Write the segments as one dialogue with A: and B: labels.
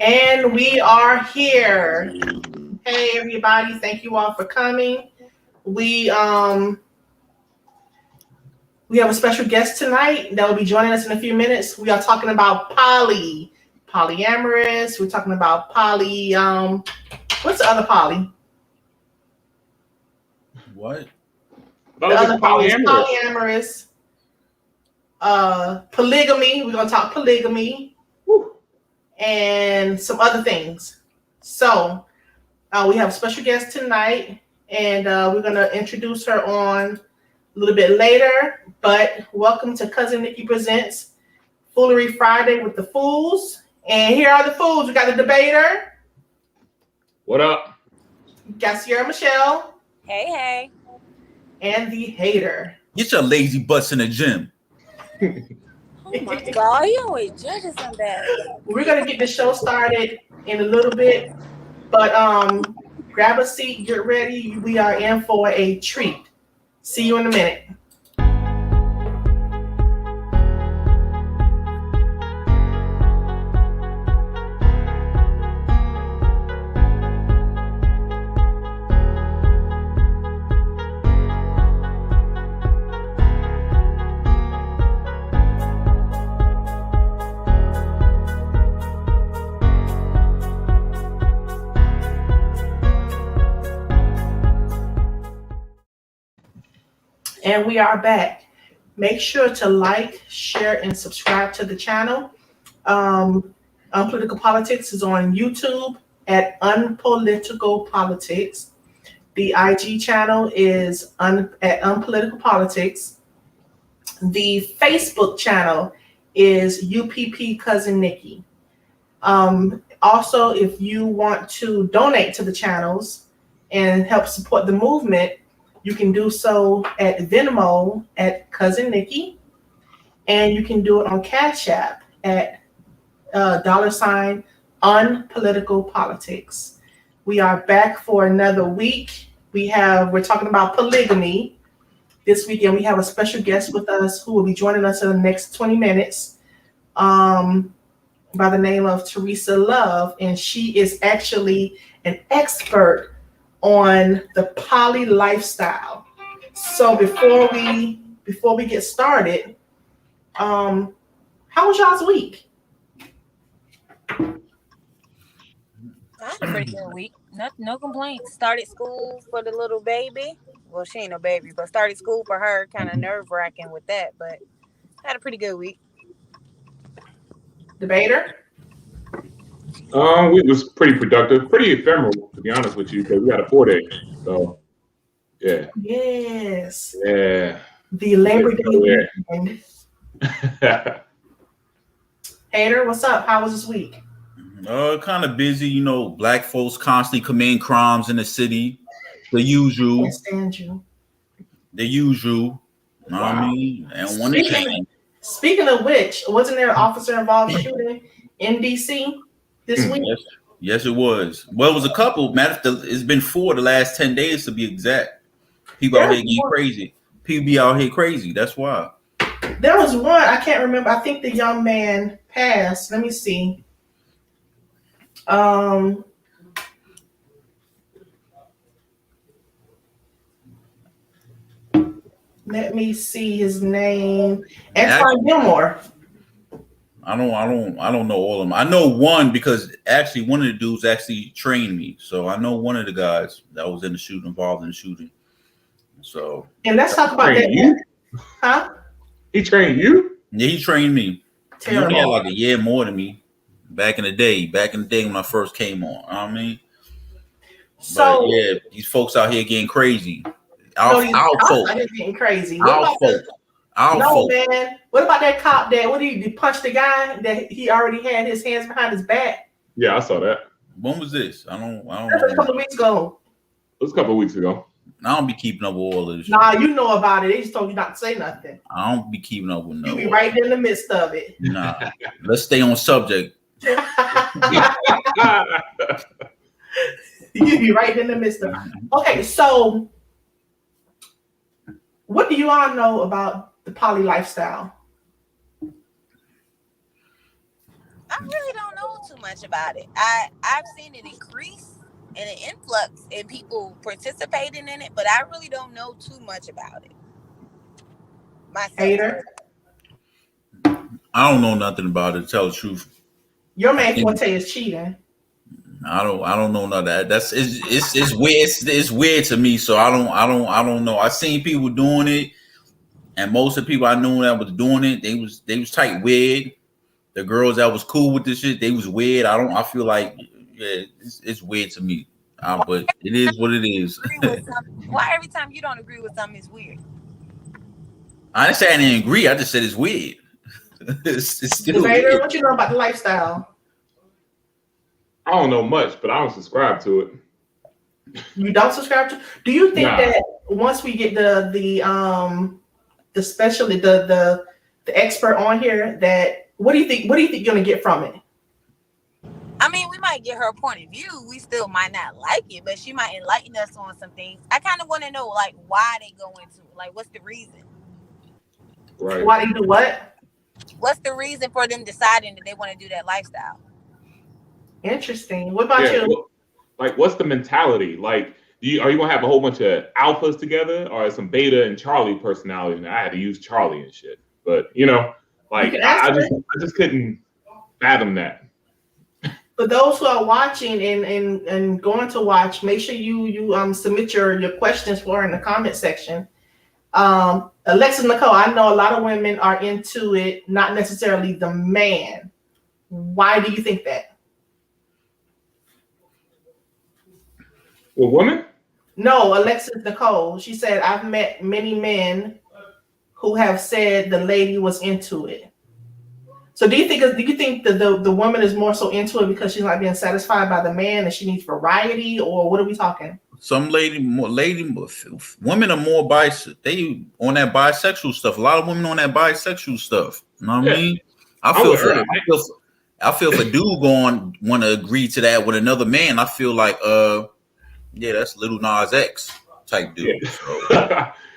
A: And we are here. Hey everybody, thank you all for coming. We have a special guest tonight that will be joining us in a few minutes. We are talking about polyamorous. We're talking about what's the other poly?
B: What?
A: The other poly is polyamorous. Polygamy. We're gonna talk polygamy. Woo. And some other things. So we have a special guest tonight, and we're going to introduce her on a little bit later. But welcome to Cousin Niki Presents Foolery Friday with the Fools. And here are the Fools. We got the debater.
C: What up?
A: We got Sierra Michelle.
D: Hey.
A: And the hater.
B: Get your lazy butts in the gym.
D: Oh my God, you always judging on that.
A: We're going to get the show started in a little bit. But grab a seat, get ready. We are in for a treat. See you in a minute. And we are back. Make sure to like, share, and subscribe to the channel. Unpolitical Politics is on YouTube at Unpolitical Politics. The IG channel is at Unpolitical Politics. The Facebook channel is UPP Cousin Niki. Also, if you want to donate to the channels and help support the movement, you can do so at Venmo at Cousin Niki, and you can do it on Cash App at $ Unpolitical Politics. We are back for another week. We're talking about polygamy this weekend. We have a special guest with us who will be joining us in the next 20 minutes by the name of Teresa Love, and she is actually an expert on the poly lifestyle. So before we get started, how was y'all's week?
D: I had a pretty good week. No complaints. Started school for the little baby. Well, she ain't no baby, but started school for her. Kind of nerve-wracking with that, but had a pretty good week.
A: Debater?
C: Week was pretty productive, pretty ephemeral, to be honest with you, because we got a 4-day. So, yeah.
A: Yes.
C: Yeah.
A: The Labor Day weekend. Hater, what's up? How was this week?
B: Kind of busy. Black folks constantly commit crimes in the city. The usual.
A: Can't stand you.
B: The usual. You know what I mean? And when it came.
A: Speaking of which, wasn't there an officer-involved shooting in DC this week?
B: Yes, it was. Well, it was a couple. It's been 4 the last 10 days to be exact. People out here getting crazy. People be out here crazy. That's why.
A: There was one. I can't remember. I think the young man passed. Let me see. Let me see his name. Antoine Gilmore.
B: I don't know all of them. I know one because actually one of the dudes actually trained me. So I know one of the guys that was involved in the shooting. So
A: and let's talk about that.
C: You?
A: Huh?
C: He trained you?
B: Yeah, he trained me.
A: Terrible.
B: He only had like a year more than me back in the day when I first came on. You know what I mean?
A: So
B: but yeah, these folks out here getting crazy.
A: Our folks out here getting crazy.
B: Our folks.
A: Man. What about that cop that he punched the guy that he already had his hands behind his back?
C: Yeah, I saw that.
B: When was this? I don't know.
A: A couple of weeks ago.
C: It was a couple of weeks ago.
B: I don't be keeping up with all of this.
A: Nah, you know about it. They just told you not to say nothing.
B: I don't be keeping up with no.
A: You be right in the midst of it.
B: Nah, let's stay on subject.
A: You be right in the midst of it. Okay, so what do you all know about the poly lifestyle?
D: I really don't know too much about it. I've seen it increase and an influx in people participating in it, but I really don't know too much about it myself.
A: Hater,
B: I don't know nothing about it. To tell the truth,
A: your
B: I
A: main
B: think
A: forte is cheating.
B: I don't know none of that. That's it's weird. It's weird to me. So I don't know. I seen people doing it, and most of the people I knew that was doing it, they was tight weird. The girls that was cool with this shit, they was weird. I feel like yeah, it's weird to me. But it is what it is.
D: Why every time you don't agree with something is weird?
B: I didn't say I didn't agree. I just said it's weird. It's still
A: Vader,
B: weird.
A: what you know about the lifestyle?
C: I don't know much, but I don't subscribe to it.
A: You don't subscribe to? Do you think
C: Nah.
A: that once we get the specialty, the expert on here, that what do you think you're gonna get from it?
D: I mean, we might get her point of view. We still might not like it, but she might enlighten us on some things. I kind of want to know, like, why they go into it. Like, what's the reason?
C: Right.
A: Why do you do what?
D: What's the reason for them deciding that they want to do that lifestyle?
A: Interesting. What about you?
C: Well, like, what's the mentality? Like, are you gonna have a whole bunch of alphas together, or some beta and Charlie personality? And I had to use Charlie and shit, but like I just couldn't fathom that.
A: For those who are watching and going to watch, make sure you submit your questions for her in the comment section. Alexis Nicole, I know a lot of women are into it, not necessarily the man. Why do you think that?
C: Well, woman?
A: No, Alexis Nicole. She said, I've met many men who have said the lady was into it. So do you think the woman is more so into it because she's not being satisfied by the man and she needs variety, or what are we talking?
B: Some women are more they on that bisexual stuff. A lot of women on that bisexual stuff. You know what I mean? I feel if a dude going want to agree to that with another man, I feel like yeah, that's Little Nas X type dude.
C: Yeah.
B: So.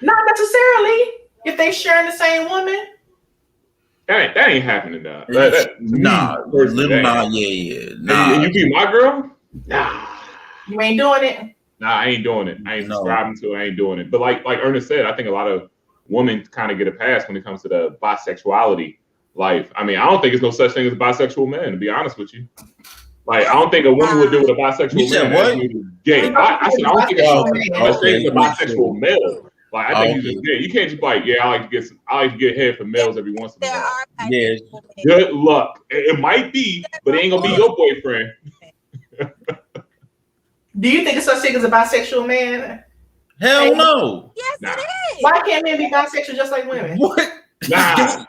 A: Not necessarily. If they sharing the same woman.
C: That ain't happening now.
B: Nah, Little Nas, yeah. Nah.
C: And you be my girl? Nah.
A: You ain't doing it?
C: Nah, I ain't doing it. I ain't subscribing to it. I ain't doing it. But like Ernest said, I think a lot of women kind of get a pass when it comes to the bisexuality life. I mean, I don't think there's no such thing as a bisexual man, to be honest with you. Like, I don't think a woman would do with a bisexual man. What? Gay. I said, I don't think it's a bisexual male. Like, I think he's just gay. You can't just be like, yeah, I like to get head from males every once in a while.
B: Yeah.
C: Good luck. It might be, but it ain't gonna be your boyfriend.
A: Do you think it's such thing as a bisexual man?
B: Hell no.
D: Yes, it is.
A: Why can't men be bisexual just like women?
B: What?
C: Nah.
A: So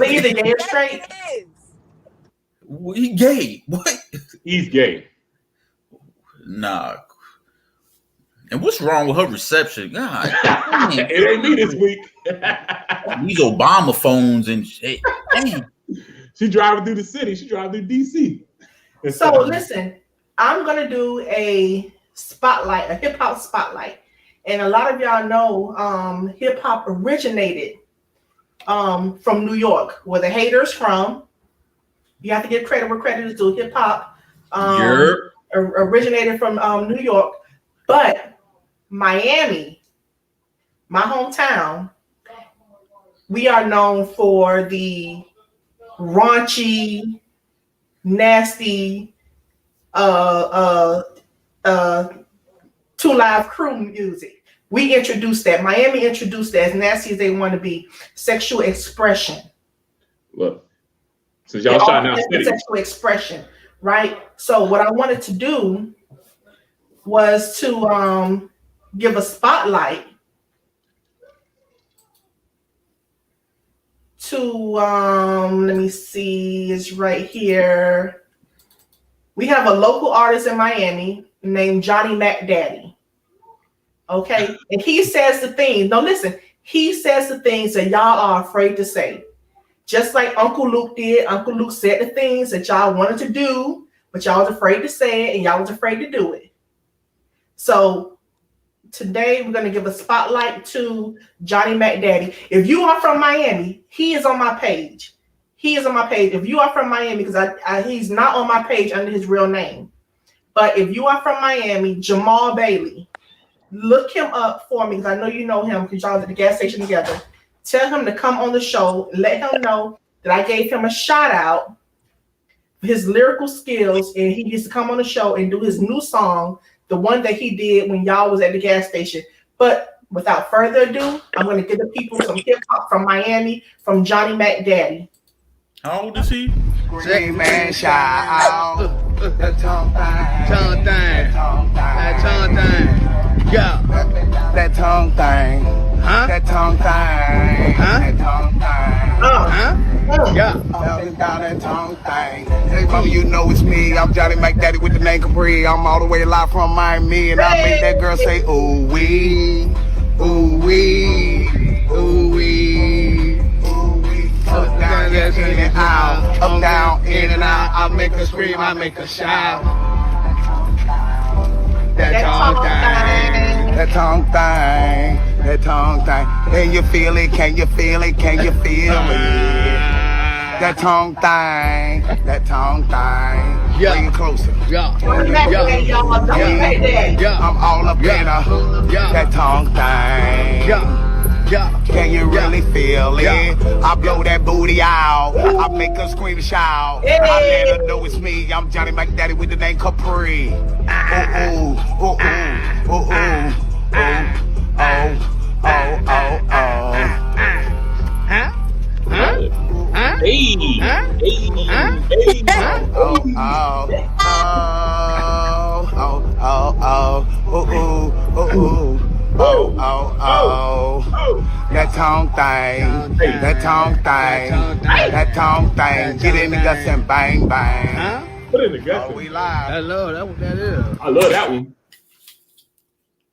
A: they either gay or straight?
D: It is.
B: He gay. What?
C: He's gay.
B: Nah. And what's wrong with her reception? God,
C: it ain't me this week.
B: These Obama phones and shit. Damn.
C: She driving through the city. She driving through DC.
A: So listen, I'm gonna do a spotlight, a hip hop spotlight, and a lot of y'all know hip hop originated from New York, where the haters from. You have to give credit where credit is due. Hip hop originated from New York, but Miami, my hometown, we are known for the raunchy, nasty, 2 Live Crew music. We introduced that. Miami introduced that, as nasty as they want to be, sexual expression.
C: Look, since y'all shot now,
A: sexual expression, right? So what I wanted to do was to give a spotlight to let me see, it's right here. We have a local artist in Miami named Johnny Mac Daddy. Okay, and he says the things. No, listen, he says the things that y'all are afraid to say. Just like Uncle Luke did. Uncle Luke said the things that y'all wanted to do, but y'all was afraid to say it and y'all was afraid to do it. So today we're going to give a spotlight to Johnny Mac Daddy. If you are from Miami, he is on my page. He is on my page. If you are from Miami, because he's not on my page under his real name. But if you are from Miami, Jamal Bailey, look him up for me because I know you know him because y'all was at the gas station together. Tell him to come on the show. Let him know that I gave him a shout out for his lyrical skills, and he needs to come on the show and do his new song, the one that he did when y'all was at the gas station. But without further ado, I'm going to give the people some hip hop from Miami from Johnny Mac Daddy.
B: How old is he?
E: Scream and shout. That tongue thing. Yeah. That tongue thing. Huh? That tongue thing. Huh? That tongue thing. Yeah. Down that tongue thing. Hey, mama, you know it's me. I'm Johnny Mac Daddy with the name Capri. I'm all the way live from Miami, and I make that girl say, ooh wee, ooh wee, ooh wee. Up, down, in and out. Up, down, in and out. I make her scream, I make her shout. That tongue thing. That tongue thing. That tongue thing. Can you feel it? Can you feel it? Can you feel it? That tongue thing. That tongue thing. Yeah. Bring it closer. Yeah. Yeah. I'm all up in her. Yeah. That tongue thing. Yeah. Yeah. Can you really feel it? Yeah. I blow that booty out. I make her scream and shout. I let her know it's me. I'm Johnny Mac Daddy with the name Capri. That tongue thing, that tongue thing, that tongue thing. Get in the guts and bang bang.
C: Huh? Put in the guts.
E: Oh, we live.
F: I love that. What that is?
C: I love that one.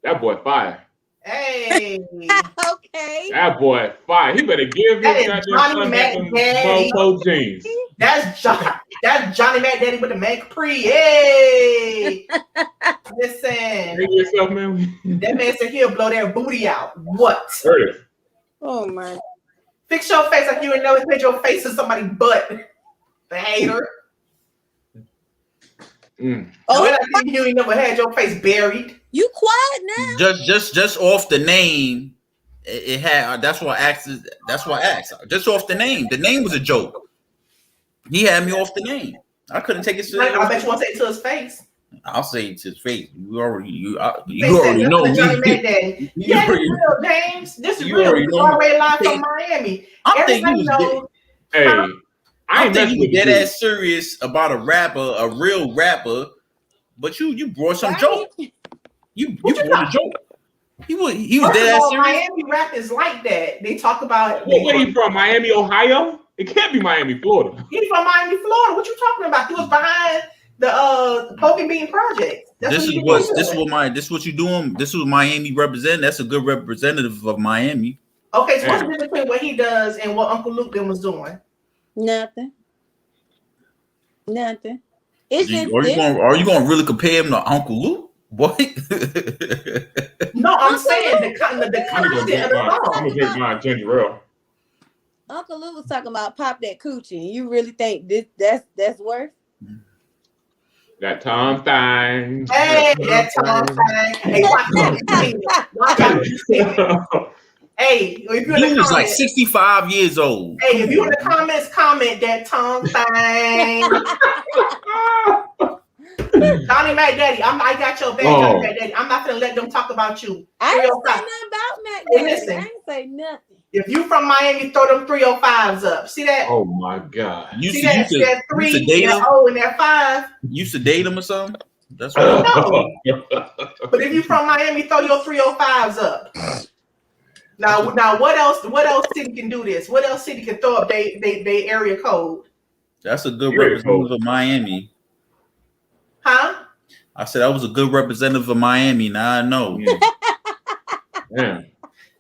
C: That boy fire.
A: Hey.
D: Okay.
C: That boy fire. He better give his goddamn son Mofo jeans.
A: That's Johnny Mac Daddy with the Mac Capri. Hey. Listen.
C: Take yourself, man.
A: That man said he'll blow that booty out. What?
C: Heard it.
D: Oh my.
A: Fix your face like you ain't never put your face in somebody's butt. The hater. Oh, I think you ain't never had your face buried.
D: You quiet now.
B: Just off the name, it had. That's why I asked. That's why I asked. Just off the name. The name was a joke. He had me off the name. I couldn't take it serious.
A: I bet you won't say it to his face.
B: I'll say it to his face. You already know me.
A: Johnny Mac Daddy. Yeah, this is real, James. This is real. We're already live from Miami.
B: I think he was
A: knows.
C: Hey,
B: I think he was dead ass serious about a rapper, a real rapper. But you brought some joke. You brought a joke. He was dead ass serious.
A: Miami rap is like that. They talk about.
C: Where he from? Miami, Ohio? It can't be Miami, Florida.
A: He's from Miami, Florida. What you talking about? He was behind the Poke and Bean Project. This is what you doing. This was Miami represent. That's a good representative of Miami. Okay, so what's the difference between what he does and what Uncle Luke then was doing?
D: Nothing. It's just
B: are you going to really compare him to Uncle Luke? What?
A: No, I'm saying the content of the song.
C: I'm gonna drink my ginger ale.
D: Uncle Luke was talking about pop that coochie. You really think that's worth?
C: That Tom thing.
A: Hey, that Tom thing. Hey, watch out. Hey, if you're
B: he was like 65 years old.
A: Hey, if you in the comments, comment that Tom thing. Johnny Mac Daddy, I got your back, Johnny Mac Daddy. I'm not gonna let them talk about you.
D: I didn't say nothing about Mac Daddy. Hey, listen, I didn't say nothing.
A: If you from Miami, throw them 305s up. See that?
C: Oh my God!
B: You
A: see that 3, that O, and that 5.
B: You used to date him or something? That's
A: what I know. But if you from Miami, throw your 305s up. Now, what else city can do this? What else city can throw up they area code?
B: That's a good representative of Miami.
A: Huh?
B: I said that was a good representative of Miami. Now I know.
C: Yeah.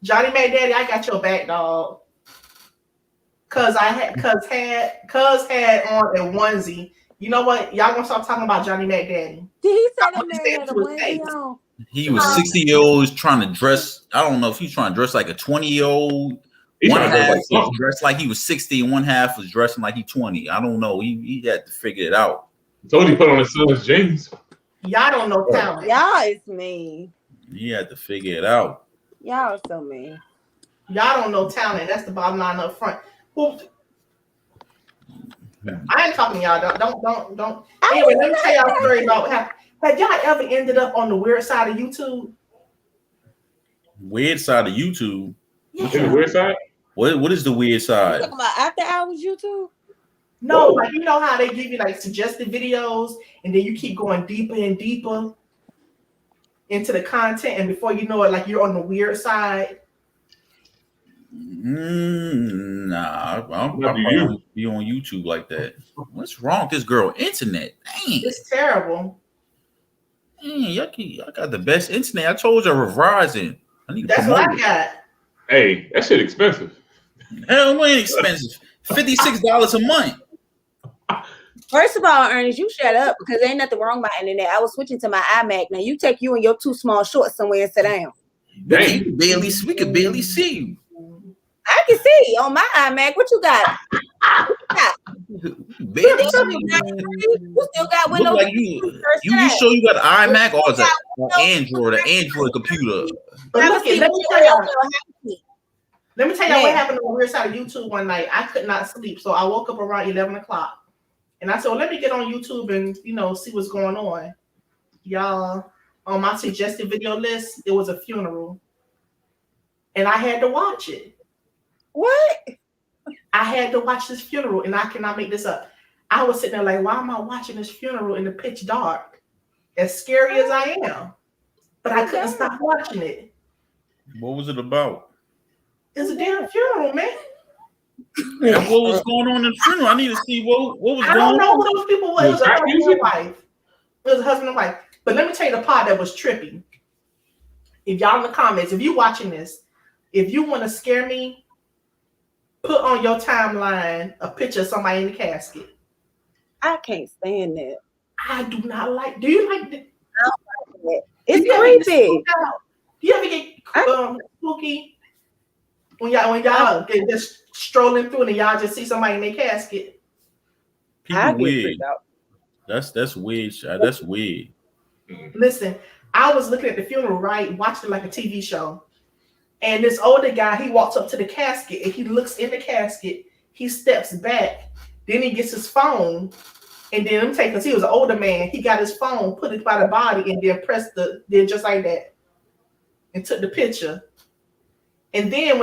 A: Johnny Mac Daddy, I got your back, dog. Cuz had on a onesie. You know what? Y'all gonna stop talking about Johnny Mac Daddy.
D: Did he say that man had a onesie on?
B: He was 60 years old trying to dress. I don't know if he's trying to dress like a 20-year-old One half was dressed like he was 60, and one half was dressing like he 20. I don't know. He had to figure it out.
C: Told you put on his son's jeans.
A: Y'all don't know talent.
F: Y'all is mean.
B: He had to figure it out.
F: Y'all are so mean.
A: Y'all don't know talent. That's the bottom line up front. Well, I ain't talking to y'all. Don't. Anyway, let me tell y'all a story about have y'all ever ended up on the weird side of YouTube?
B: Weird side of YouTube?
C: Yeah. The weird side?
B: What is the weird side?
F: You talking about after hours YouTube?
A: No, like you know how they give you like suggested videos, and then you keep going deeper and deeper into the content, and before you know it, like you're on the weird side.
B: Nah, I probably don't be on YouTube like that. What's wrong with this girl? Internet, dang,
A: it's terrible.
B: Dang, y'all got the best internet. I told you Verizon. I need to
A: That's what I got.
C: Hey, that shit expensive.
B: Hell, it ain't expensive. $56 a month.
F: First of all, Ernest, you shut up because there ain't nothing wrong with my internet. I was switching to my iMac. Now you take you and your two small shorts somewhere and sit down.
B: We could barely see you.
F: I can see on my iMac. What you got? You still got Windows.
B: Like you sure you got an iMac or is it an Android computer?
A: But let me tell y'all what happened on the weird side of YouTube one night. I could not sleep, so I woke up around 11 o'clock. And I said, well, let me get on YouTube and, see what's going on. Y'all, on my suggested video list, it was a funeral. And I had to watch it.
F: What?
A: I had to watch this funeral, and I cannot make this up. I was sitting there like, why am I watching this funeral in the pitch dark? As scary as I am. But I couldn't stop watching it.
B: What was it about?
A: It's a damn funeral, man.
B: And what was going on in the funeral? I need to see what was going on.
A: I don't know who those people were. It was a husband and wife. It was a husband and wife. But let me tell you the part that was trippy. If y'all in the comments, if you watching this, if you want to scare me, put on your timeline a picture of somebody in the casket.
F: I can't stand that.
A: I do not like. Do you like it?
F: I don't like it. It's creepy.
A: Do you ever get spooky when y'all get just strolling through and y'all just see somebody in their casket?
B: People weird. That's weird. That's weird.
A: Listen, I was looking at the funeral, right? Watching it like a TV show. And this older guy, he walks up to the casket and he looks in the casket. He steps back. Then he gets his phone. And then because he was an older man, he got his phone, put it by the body, and then then just like that. And took the picture. And then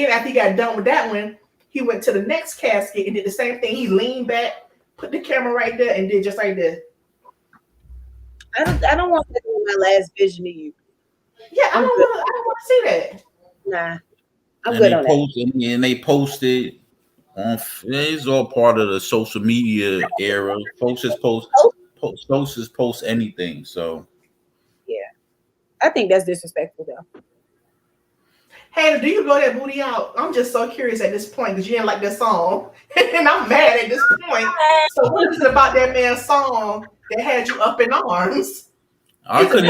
A: after he got done with that one, he went to the next casket and did the same thing. He leaned back, put the camera right there, and did just like this.
F: I don't want to do my last vision of you.
A: Yeah, I don't want to see that.
F: Nah, I'm good on that.
B: And they posted on. It's all part of the social media era. Folks just post anything. So
F: yeah, I think that's disrespectful though.
A: Hey, do you blow that booty out? I'm just so curious at this point because you didn't like that song, and I'm mad at this point. So what is it about that man's song that had you up in arms?
B: I couldn't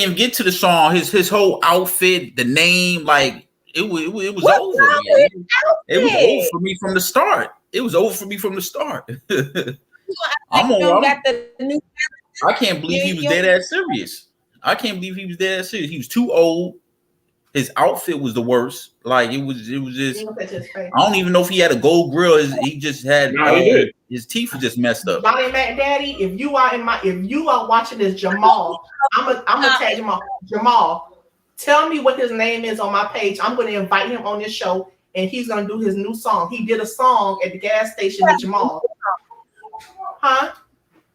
B: even get to the song. His whole outfit, the name, like it was over. It was over for me from the start. I'm on. I can't believe he was dead ass serious. He was too old. His outfit was the worst. Like it was just. I don't even know if he had a gold grill. He just had. His teeth were just messed up.
A: Johnny Mac Daddy, if you are watching this, Jamal, I'm gonna tag Jamal. Jamal, tell me what his name is on my page. I'm gonna invite him on this show, and he's gonna do his new song. He did a song at the gas station with Jamal. Huh?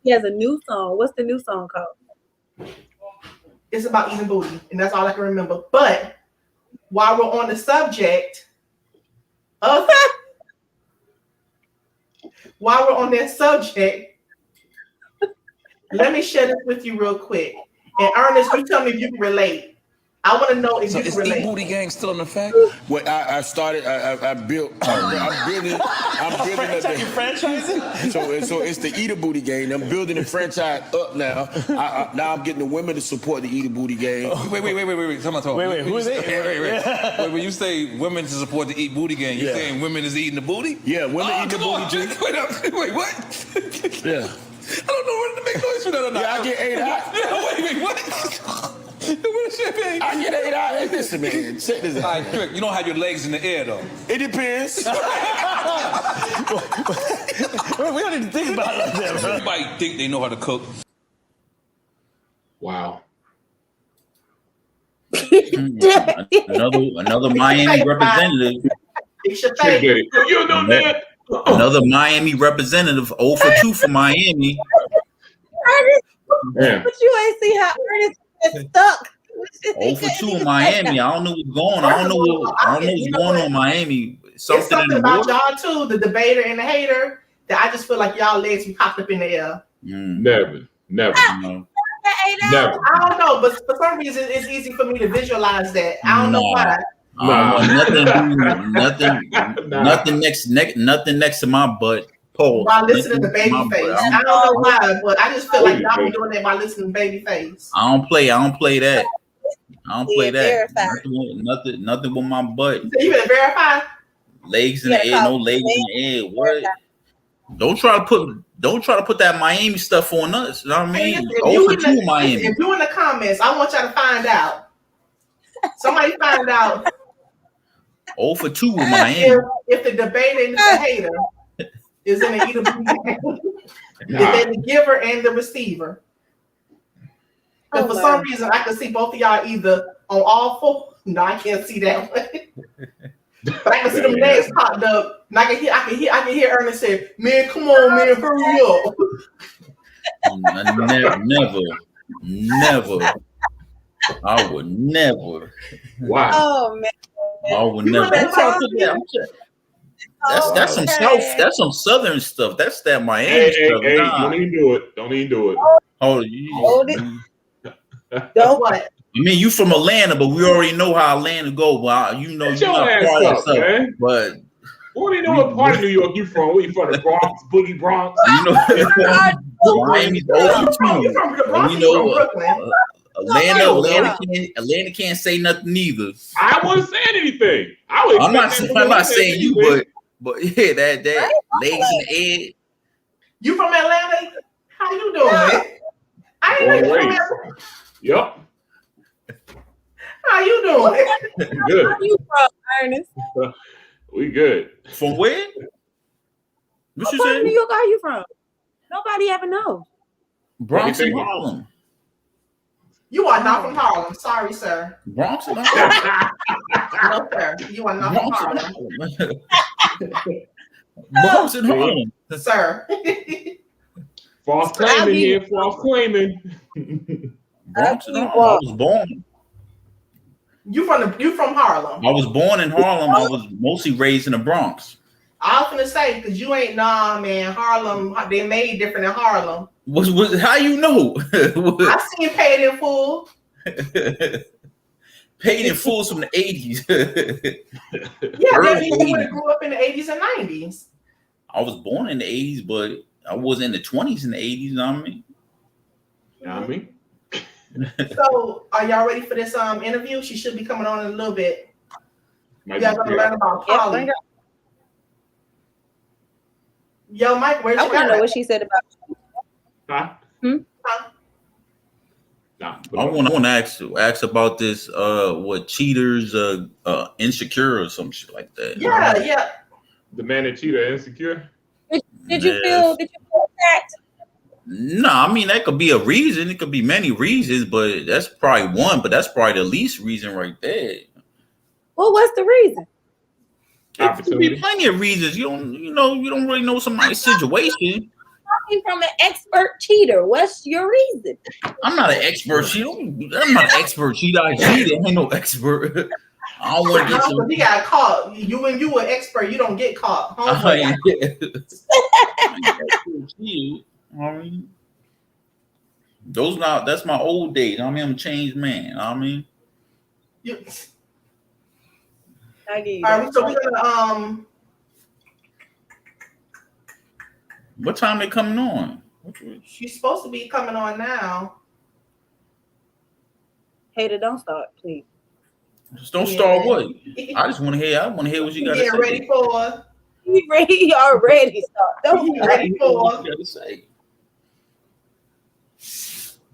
F: He has a new song. What's the new song called?
A: It's about eating booty, and that's all I can remember. But while we're on the subject of let me share this with you real quick. And Ernest, you tell me if you can relate. I want to know if
G: So
A: you
G: is
A: can relate.
G: E-Booty Gang still in effect?
E: Well, I started. I built. I'm building.
H: Franchising?
E: So it's the Eat a Booty Gang. I'm building the franchise up now. Now I'm getting the women to support the Eat a Booty Gang.
G: Wait. Come on.
H: Wait, who is it?
G: Wait. When you say women to support the Eat Booty Gang, you saying women is eating the booty?
E: Yeah, women eating the booty too.
G: Wait, what?
E: Yeah.
G: I don't know whether to make noise for that or not.
E: Yeah, I get 8 out.
G: Wait, what? What is champagne?
E: I get 8 out. Hey, listen, man. Check this out.
G: All right, quick. You don't have your legs in the air though.
E: It depends.
H: We don't need to think about it like that, bro.
G: Everybody think they know how to cook.
C: Wow.
B: Another Miami representative.
A: It's your face.
C: You know that.
B: Another Miami representative, 0 for 2 for Miami.
C: Yeah.
F: But you ain't see how Ernest is stuck.
B: 0 for 2 in Miami. I don't know what's going on. I don't know what's going on in Miami.
A: It's something
B: in the
A: about
B: water.
A: y'all too, the debater and the hater, that I just feel like y'all legs be popped up in the air.
C: Never.
B: No.
C: Never.
A: I don't know, but for some reason it's easy for me to visualize that. I don't know why.
B: Nothing next to my butt. Pole.
A: While listening to Babyface. I don't know why, but I just feel like y'all be doing that while listening to Babyface.
B: I don't play that. I don't play that.
F: Verified.
B: Nothing with my butt.
A: You better verify.
B: Legs in the air, no legs in the air. What? Don't try to put that Miami stuff on us. You know what I mean? Over to Miami.
A: If you in the comments, I want y'all to find out. Somebody find out.
B: 0 for 2 with Miami.
A: If the debater and the hater is in the either if they're the giver and the receiver. But for some reason, I can see both of y'all either on all four. No, I can't see that one. But I can see them legs popped up, and I can hear Ernest say, "Man, come on, man, hurry
B: Never. I would never.
C: Wow.
F: Oh man.
B: I would never. That's some South. That's some Southern stuff. That's that Miami stuff.
C: Hey,
B: nah.
C: don't even do it.
B: Hold
F: Don't what?
B: I mean, you from Atlanta, but we already know how Atlanta go. Well, you know, you're not part of stuff, man. But
C: we already know what part of New York you from. Where you from? The Bronx, Boogie Bronx.
B: You know, Miami's over too. You know, Atlanta can't say nothing either.
C: I wasn't saying anything.
B: I'm not saying you, but yeah, that legs in the air.
A: You from Atlanta? How you doing? I ain't know you from.
C: Yep.
A: How you doing?
C: Good.
F: Where you from, Ernest?
C: We good.
B: From where?
F: What part of New York are you from? Nobody ever knows.
B: Bronx and Harlem.
A: You are not from Harlem. Sorry, sir.
B: Bronx and Harlem.
A: No, sir. You are not from Harlem.
B: Bronx and Harlem.
A: Sir.
C: False claiming here. False claiming.
B: Bronx and Harlem. I was born.
A: You from Harlem.
B: I was born in Harlem. I was mostly raised in the Bronx.
A: I was gonna say, because you ain't man. Harlem, they made different in Harlem.
B: How you know?
A: I seen Paid in Full.
B: Paid in Full from the 80s.
A: Yeah, they would have grew up in the 80s and 90s.
B: I was born in the 80s, but I was in the 20s and the 80s, you know what I mean?
C: You know what I mean?
A: So, are y'all ready for this interview? She should be coming on in a little bit. Y'all gonna learn about Polly. Yo, Mike, where'd you
F: I want to know what she said about you.
C: Huh?
B: Nah, I want to ask about this. What cheaters? Insecure or some shit like that.
A: Yeah.
C: The man that cheated, insecure.
F: Did you feel attacked?
B: No, I mean that could be a reason. It could be many reasons, but that's probably one. But that's probably the least reason right there.
F: Well, what's the reason?
B: It could be plenty of reasons. You don't really know somebody's situation.
F: Talking from an expert cheater. What's your reason?
B: I'm not an expert cheater. I'm not an expert cheater. I ain't no expert. I don't want to get some.
A: He got caught. When you an expert, you don't get caught.
B: That's my old days. I mean, I'm a changed man. I mean,
F: I get you.
A: All right, so we're gonna
B: What time they coming on?
A: she's supposed to be coming on now.
F: Hater, don't start, please.
B: Just don't start what? I just want to hear. I want to hear what you got to say.
A: Get ready for.
F: He already start. Don't start.
A: Ready for.
B: What you got to say?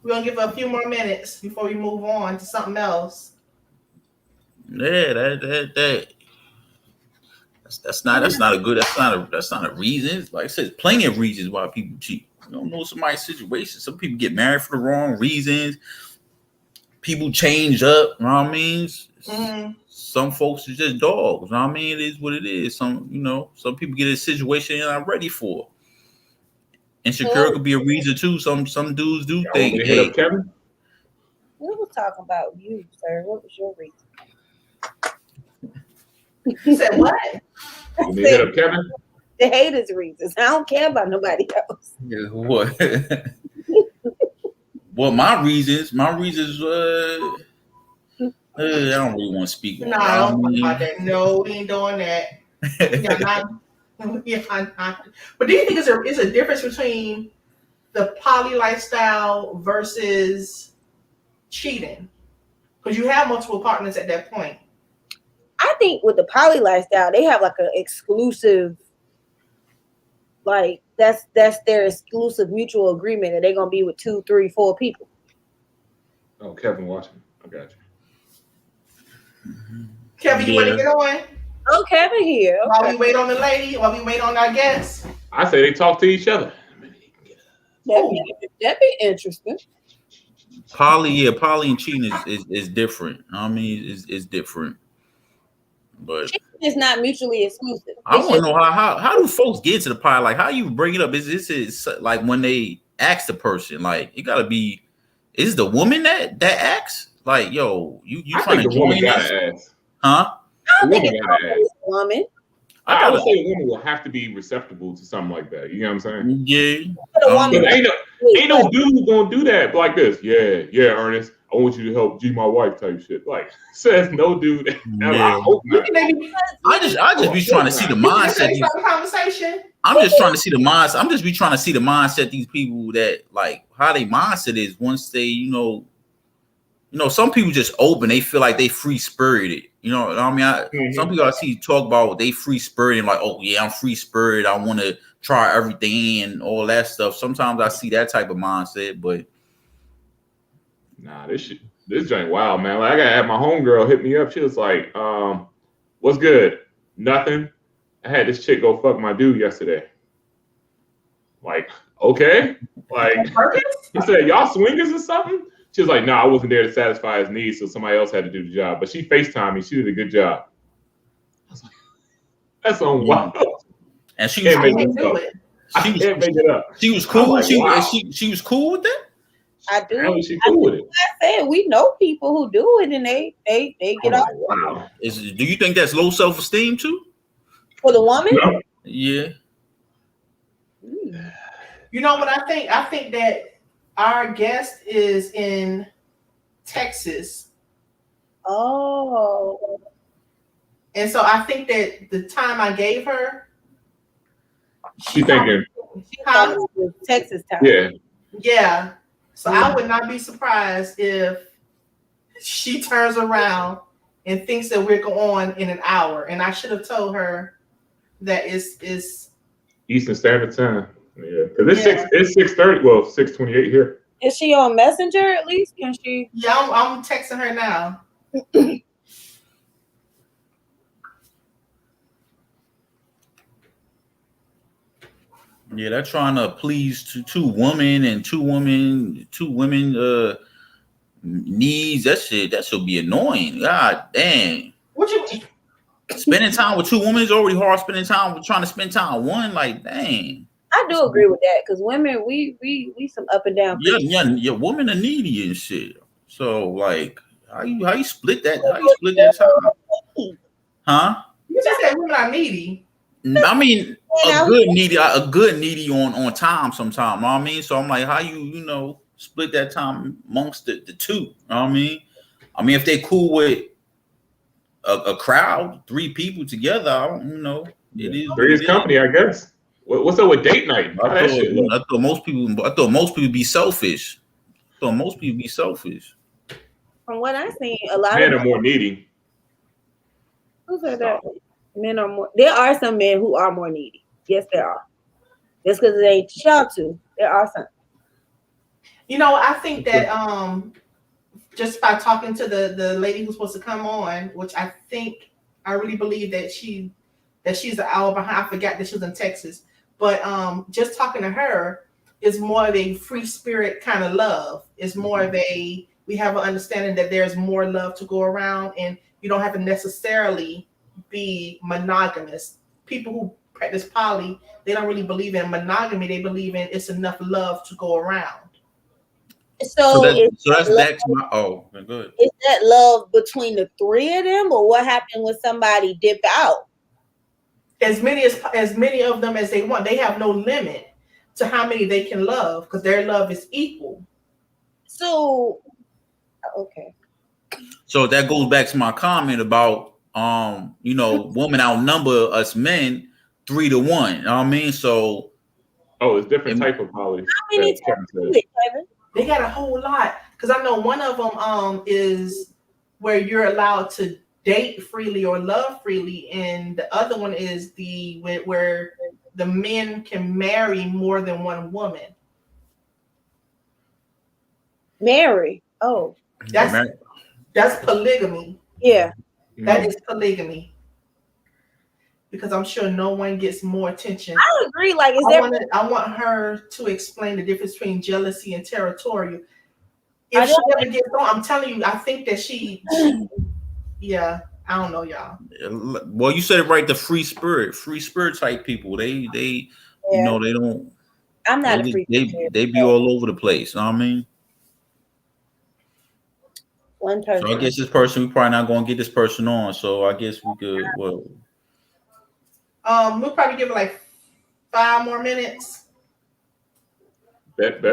A: We're gonna give her a few more minutes before we move on to something else.
B: Yeah, that's not a reason. Like I said, plenty of reasons why people cheat. You don't know somebody's situation. Some people get married for the wrong reasons. People change up. You know what I mean?
A: Mm-hmm.
B: Some folks are just dogs. You know what I mean? It is what it is. Some people get a situation they're not ready for. Insecure could be a reason too. Some dudes do think.
C: Hit up Kevin?
F: We were talking about you, sir. What was your reason?
A: You said what?
C: You hit up Kevin?
F: The haters' reasons. I don't care about nobody else.
B: Yeah, what? Well, my reasons. I don't really want to speak.
A: No, I don't talk about that. No, we ain't doing that. But do you think it's a difference between the poly lifestyle versus cheating? Because you have multiple partners at that point.
F: I think with the poly lifestyle, they have like an exclusive, like that's their exclusive mutual agreement that they're gonna be with 2, 3, 4 people.
C: Oh, Kevin watching. I got you.
A: Kevin, you want to get on?
F: Oh, Kevin here. Okay.
A: While we wait on the lady, while we wait on our guests.
C: I say they talk to each other.
F: That'd be interesting.
B: Poly and cheating is different. I mean, it's different. But
F: Cheating is not mutually exclusive.
B: I want to know how do folks get to the poly? Like, how you bring it up? Is like when they ask the person? Like, it gotta be. Is the woman that asks? Like, yo, you trying to join this? Huh?
F: I don't think it's a woman.
C: I would say a woman will have to be receptible to something like that. You know what I'm saying?
B: Yeah.
C: Ain't no dude gonna do that like this. Yeah, Ernest. I want you to help G my wife type shit. Like, says no dude. I hope not.
B: I just be trying to see the mindset. I'm just trying to see the mindset. I'm just be trying to see the mindset these people that like how they mindset is once they, some people just open. They feel like they free spirited. You know what I mean? Some people I see talk about they free spirited, like, oh yeah, I'm free spirited. I want to try everything and all that stuff. Sometimes I see that type of mindset, but
C: nah, this joint wild, man. Like I gotta have my homegirl hit me up. She was like, what's good? Nothing. I had this chick go fuck my dude yesterday. Like, okay. Like he said, y'all swingers or something? She was like, no, I wasn't there to satisfy his needs, so somebody else had to do the job. But she FaceTimed me. She did a good job. I was like, that's on wild.
B: And she was cool.
C: I can't make it up.
B: She was cool.
C: Like,
B: she was cool with that?
F: I do.
C: How is she cool with it?
F: I said we know people who do it and they get off.
B: Wow. Do you think that's low self-esteem too?
F: For the woman?
C: No.
B: Yeah.
A: You know what I think? I think that our guest is in Texas.
F: Oh.
A: And so I think that the time I gave her,
C: she thinking
F: Texas time.
C: Yeah.
A: So I would not be surprised if she turns around and thinks that we're going in an hour. And I should have told her that it's
C: Eastern Standard Time. Yeah, because it's 6:30. Well, 6:28 here.
F: Is she on Messenger at least? Can she?
A: Yeah, I'm texting her now.
B: Yeah, they're trying to please two women needs. That should be annoying. God damn.
A: What you
B: spending time with two women is already hard. Spending time with trying to spend time with one, like dang.
F: I do agree with that because women, we some up and down.
B: Yeah, women are needy and shit. So like, how you split that? How you split that time? Huh?
A: You just said women are needy.
B: I mean, a good needy on time sometime. You know what I mean? So I'm like, how you split that time amongst the two? You know what I mean? I mean, if they cool with a crowd, 3 people together. I don't know. It is
C: Three is company, I guess. What's up with date night?
B: I thought most people be selfish. From
F: what I've seen, a lot
C: men
F: of
C: are more needy.
F: Who said that? Men are more. There are some men who are more needy. Yes, there are. Just because it ain't y'all to. There are some.
A: You know, I think that just by talking to the lady who's supposed to come on, which I really believe that she's an hour behind. I forgot that she was in Texas, but just talking to her is more of a free spirit kind of love. It's more of we have an understanding that there's more love to go around, and you don't have to necessarily be monogamous. People who practice poly, they don't really believe in monogamy. They believe in it's enough love to go around.
F: So
B: that's my good.
F: Is that love between the 3 of them, or what happened when somebody dip out?
A: As many of them as they want. They have no limit to how many they can love because their love is equal.
F: So, okay.
B: So that goes back to my comment about women outnumber us men 3 to 1. You know what I mean? So
C: it's different type of poly.
F: How many times Kevin?
A: They got a whole lot because I know one of them is where you're allowed to date freely or love freely, and the other one is where the men can marry more than one woman.
F: Marry? Oh,
A: that's polygamy.
F: Yeah,
A: that is polygamy. Because I'm sure no one gets more attention.
F: I agree. Like,
A: I want her to explain the difference between jealousy and territorial. If she ever gets on, I'm telling you, I think that she yeah, I don't know, y'all.
B: Well, you said it right. The free spirit type people. They they don't.
F: I'm not a free spirit.
B: They be all over the place. You know what I mean?
F: One person.
B: So I guess this person, we probably not going to get this person on. So I guess we could. Well,
A: we'll probably give it like 5 more minutes.
C: Bet.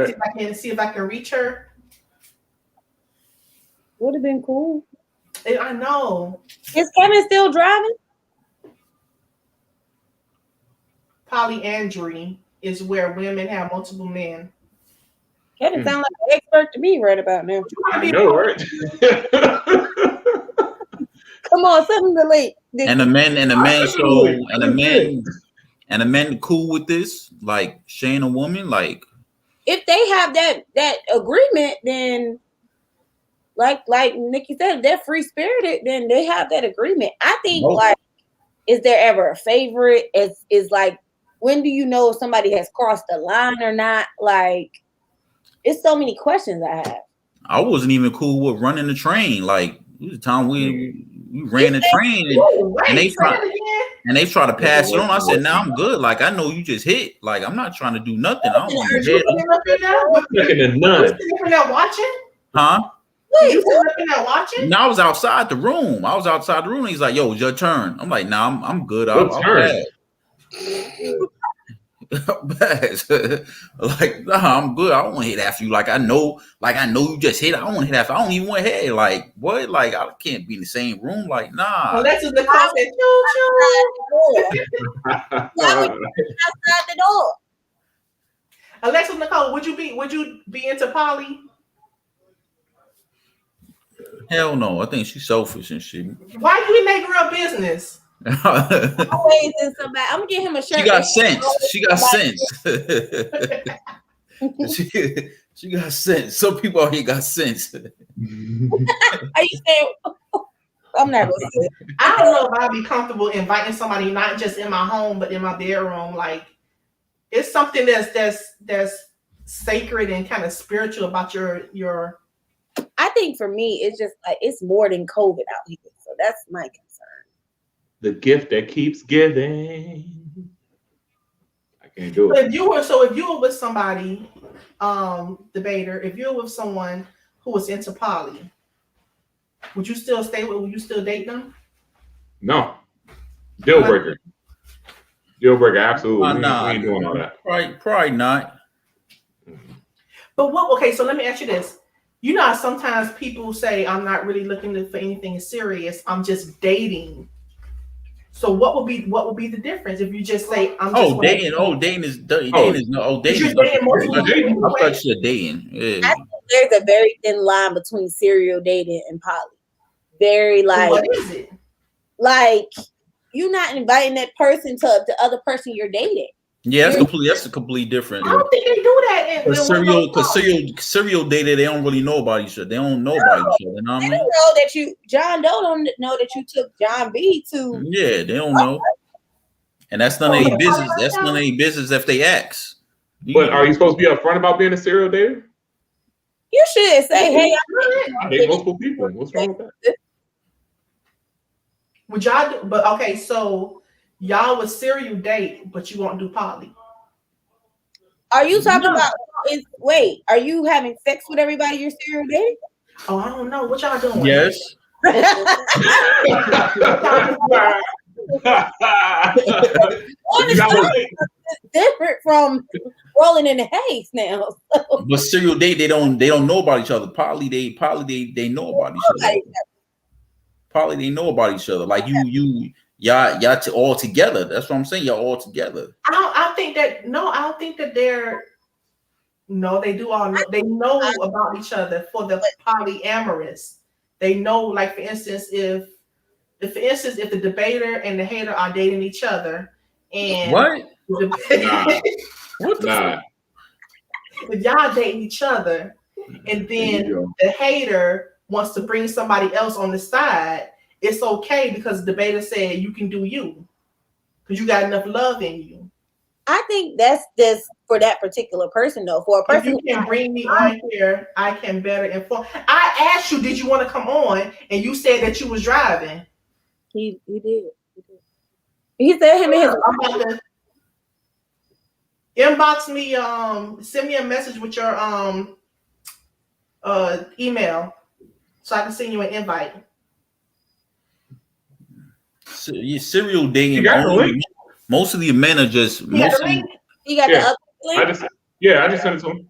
A: See if I can reach her.
F: Would have been cool.
A: I know.
F: Is Kevin still driving?
A: Polyandry is where women have multiple men.
F: Kevin sounds like an expert to me right about now.
C: I know, right?
F: Come on, something to late.
B: And the men cool with this, like sharing a woman, like
F: if they have that agreement, then like Niki said, if they're free spirited, then they have that agreement. I think like, is there ever a favorite? Is like, when do you know if somebody has crossed the line or not? Like, it's so many questions I have.
B: I wasn't even cool with running the train. Like, it was the time we ran the train and they try to pass it on. I said, "Nah, I'm good. Like, I know you just hit. Like, I'm not trying to do nothing. I don't want to
A: sitting there watching?
B: Huh?
A: Wait, you sitting there watching?
B: No, I was outside the room. And he's like, "Yo, it's your turn." I'm like, "Nah, I'm good. I'll pass." Like, nah, I'm good. I don't want to hit after you. Like I know you just hit. I don't want to hit after. I don't even want to hit. Like, what? Like, I can't be in the same room. Like, nah.
A: Alexis Nicole said,
F: outside the door.
A: Alexis Nicole, would you be into poly?
B: Hell no. I think she's selfish and shit.
A: Why you in that girl business?
F: Always in somebody. I'm gonna get him a shirt.
B: She got sense. She got sense. Some people out here got sense.
F: Are you saying? I'm not gonna say it.
A: I don't know if I'd be comfortable inviting somebody not just in my home but in my bedroom. Like, it's something that's sacred and kind of spiritual about your.
F: I think for me, it's just like it's more than COVID out here. So that's my concern.
C: The gift that keeps giving. I can't do it.
A: If you were with somebody, debater, if you were with someone who was into poly, would you still date them? No.
C: Deal breaker. Absolutely. We ain't doing all that.
B: Probably not.
A: But okay, so let me ask you this. You know, sometimes people say, I'm not really looking for anything serious. I'm just dating. So what would be the difference if you just say I'm just
B: dating? Dating is dating is no dating.
A: You're dating multiple
B: people. I thought you said dating. Yeah.
F: I think there's a very thin line between serial dating and poly. Very like
A: what is it?
F: Like you're not inviting that person to the other person you're dating.
B: Yeah, that's completely different.
A: I don't think they do that.
B: Serial dating, they don't really know about each other. They don't know about each other. You know what I mean?
F: They don't know that John Doe don't know that you took John B to.
B: Yeah, they don't know. And that's none of their business. That's none of their business if they ask.
C: But are you supposed to be upfront about being a serial dater?
F: You should say, "Hey,
C: I date multiple people. What's wrong with that?"
A: Would y'all do? But okay, so y'all would serial date, but you won't do poly.
F: Are you talking about? Wait, are you having sex with everybody you're serial dating?
A: Oh, I don't know. What y'all doing?
B: Yes.
F: It's different from rolling in the haze now.
B: But serial date, they don't know about each other. Poly, they know about each other. Poly, they know about each other. Like y'all all together. That's what I'm saying. Y'all all together.
A: I don't think that they're. No, they do all. They know about each other for the polyamorous. They know, like for instance, if the debater and the hater are dating each other, and
B: what?
A: If y'all dating each other, and then the hater wants to bring somebody else on the side, it's okay because the debater said you can do you because you got enough love in you.
F: I think that's just for that particular person, though. For a person
A: if you can bring me on here, I can better inform. I asked you, did you want to come on? And you said that you was driving.
F: He did. He said him and his.
A: I'm about to inbox me. Send me a message with your email, so I can send you an invite.
B: Serial dating. Most of the men are just.
F: You got the other link?
C: I just sent it to him.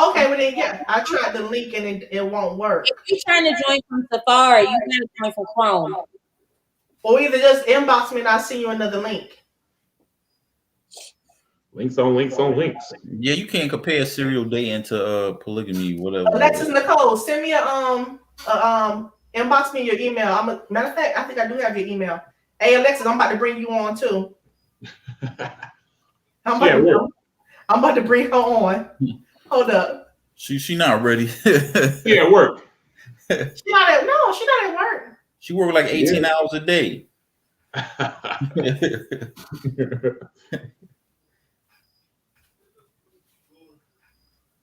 A: Okay, well then, yeah, I tried the link and it won't work.
F: If you're trying to join from Safari, you gotta join from Chrome.
A: Or either just inbox me and I'll send you another link.
C: Links on links on links.
B: Yeah, you can't compare serial dating to polygamy, whatever.
A: Alexis Nicole, send me inbox me your email. Matter of fact, I think I do have your email. Hey Alexis, I'm about to bring you on too. I'm about to bring her on. Hold up.
B: She not ready.
C: Yeah, at work.
A: She's not at work.
B: She work like 18 hours a day.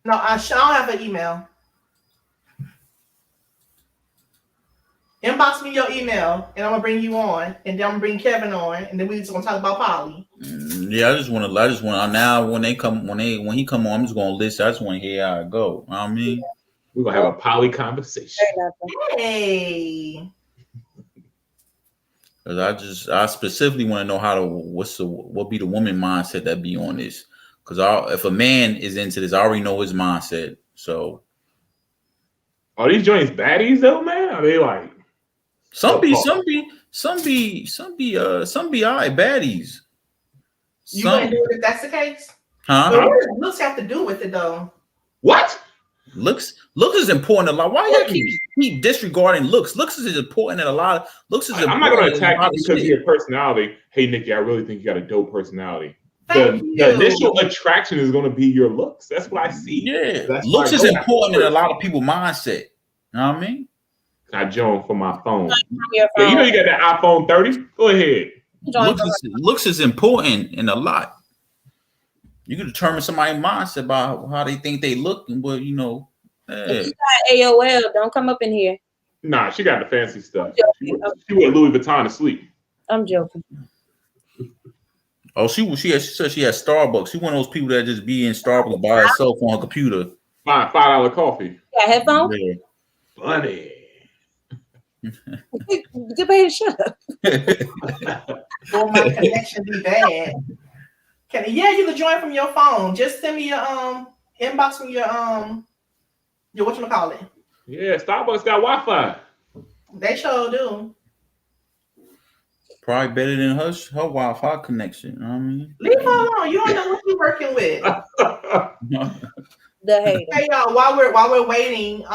A: No, I don't have an email. Inbox me your email, and I'm gonna bring you on, and then I'm gonna bring Kevin on, and then we're just gonna talk about poly.
B: Yeah, I just want now when he come on, I'm just gonna listen. I just want to hear how it go. You know what I mean,
C: we're gonna have a poly conversation.
A: Hey.
B: Because I specifically want to know what be the woman mindset that be on this. Because if a man is into this, I already know his mindset. So,
C: are these joints baddies though, man? Are they like
B: some be all right baddies?
A: You gonna do it if that's the case?
B: Huh?
A: But what does looks have to do with it though?
C: What?
B: Looks is important a lot. Why you keep disregarding looks? Looks is important in a lot. I'm
C: not going to attack you because of your personality. Hey, Nikki, I really think you got a dope personality. The initial attraction is going to be your looks. That's what I see.
B: Yeah, looks is important in a lot of people's mindset. You know what I mean?
C: I joined from my phone. Yeah, you know you got that iPhone 30. Go ahead.
B: Looks is important in a lot. You can determine somebody's mindset by how they think they look, but you know.
F: If you got AOL, don't come up in here.
C: Nah, she got the fancy stuff. She wore Louis Vuitton to sleep.
F: I'm joking.
B: Oh, she said she had Starbucks. She one of those people that just be in Starbucks by herself on her computer.
C: $5 coffee.
F: Got headphones?
C: Yeah. Funny.
F: Good baby, shut up.
A: Will my connection be bad? You can join from your phone. Just send me your inbox from your whatchamacallit.
C: Yeah, Starbucks got Wi-Fi.
A: They sure do.
B: Probably better than her Wi-Fi connection. You know what I mean?
A: Leave her alone. You don't know what you're working with.
F: The hater.
A: Hey y'all, while we're waiting,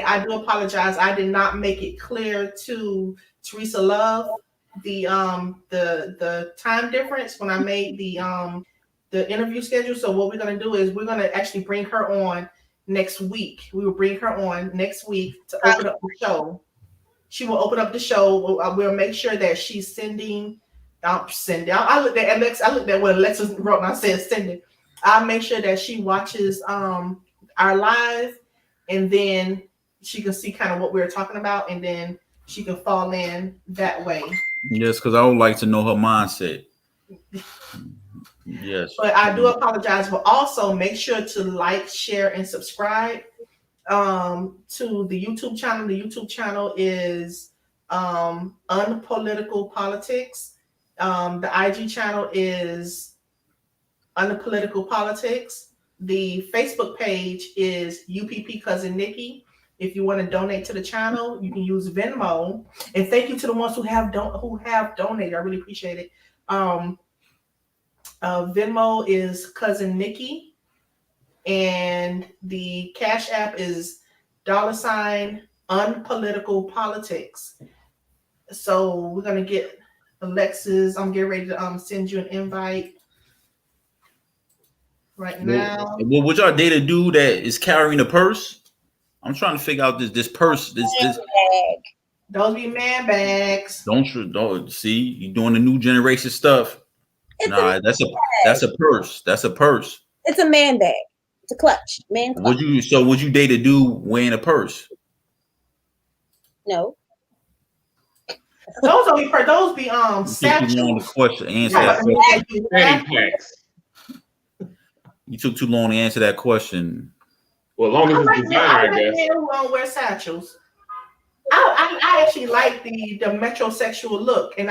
A: I do apologize. I did not make it clear to Teresa Love the time difference when I made the interview schedule. So what we're gonna do is we're gonna actually bring her on next week. We will bring her on next week to open up the show. She will open up the show. We'll make sure that she's sending. I looked at Alex. I looked at what Alexa wrote and I said sending. I'll make sure that she watches our live, and then she can see kind of what we're talking about, and then she can fall in that way.
B: Yes, because I would like to know her mindset. Yes.
A: But I do apologize, but also make sure to like, share, and subscribe to the YouTube channel. The YouTube channel is Unpolitical Politics. The IG channel is Unpolitical Politics. The Facebook page is UPP Cousin Nikki. If you want to donate to the channel, you can use Venmo. And thank you to the ones who have donated. I really appreciate it. Venmo is Cousin Nikki, and the Cash App is $Unpolitical Politics. So we're gonna get Alexis. I'm getting ready to send you an invite right now.
B: Well, would y'all date a dude that is carrying a purse? I'm trying to figure out this purse. This
A: Those be man bags.
B: Don't see you doing the new generation stuff. That's a purse. That's a purse.
F: It's a man bag. It's a clutch. Man clutch.
B: Would you date a dude wearing a purse?
F: No.
A: Those be satchels.
B: You took too long to answer that question.
C: Well, as long as it's designer, I guess.
A: Who don't wear satchels. I actually like the metrosexual look, and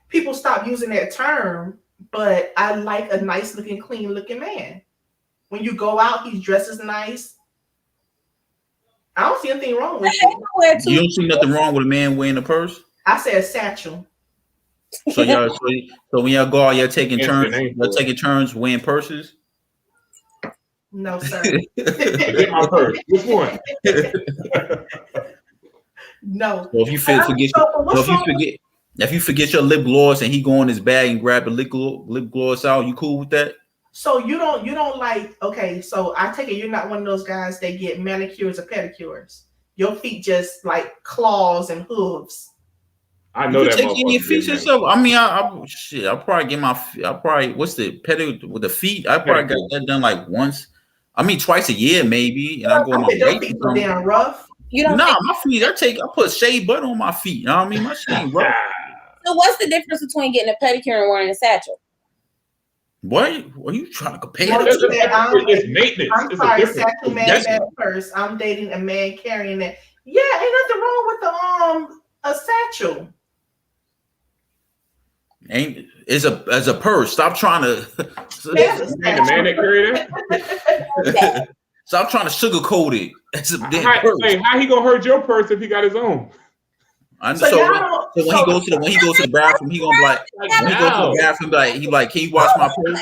A: people stop using that term, but I like a nice looking, clean looking man. When you go out, he dresses nice. I don't see anything wrong with it.
B: You don't see nothing wrong with a man wearing a purse?
A: I said satchel.
B: So when y'all go out, you're taking turns. You're taking turns wearing purses.
A: No, sir.
C: Get my purse. Which one?
A: No.
B: So if you forget your lip gloss and he go in his bag and grab a lip gloss out, you cool with that?
A: So you don't like, okay, so I take it you're not one of those guys that get manicures or pedicures. Your feet just like claws and hooves.
C: I know that.
B: Taking your feet yourself. I mean, I'll probably get what's the pedicure with the feet? I probably got that done like once. I mean, twice a year maybe, and I go on my
A: your feet so damn rough.
B: My feet. I put shea butter on my feet. You know what I mean? My shit ain't rough.
F: So what's the difference between getting a pedicure and wearing a satchel?
B: What are you trying to compare?
C: It's maintenance.
A: I'm sorry, satchel man bag first. I'm dating a man carrying that. Yeah, ain't nothing wrong with a satchel.
B: As a purse. Stop trying to.
C: The man that carried it.
B: Stop trying to sugarcoat it. That's a damn purse.
C: Hey, how he gonna hurt your purse if he got his own?
B: When he goes to the bathroom, he gonna be like, when he goes to the bathroom, can you wash my purse?
F: Wait a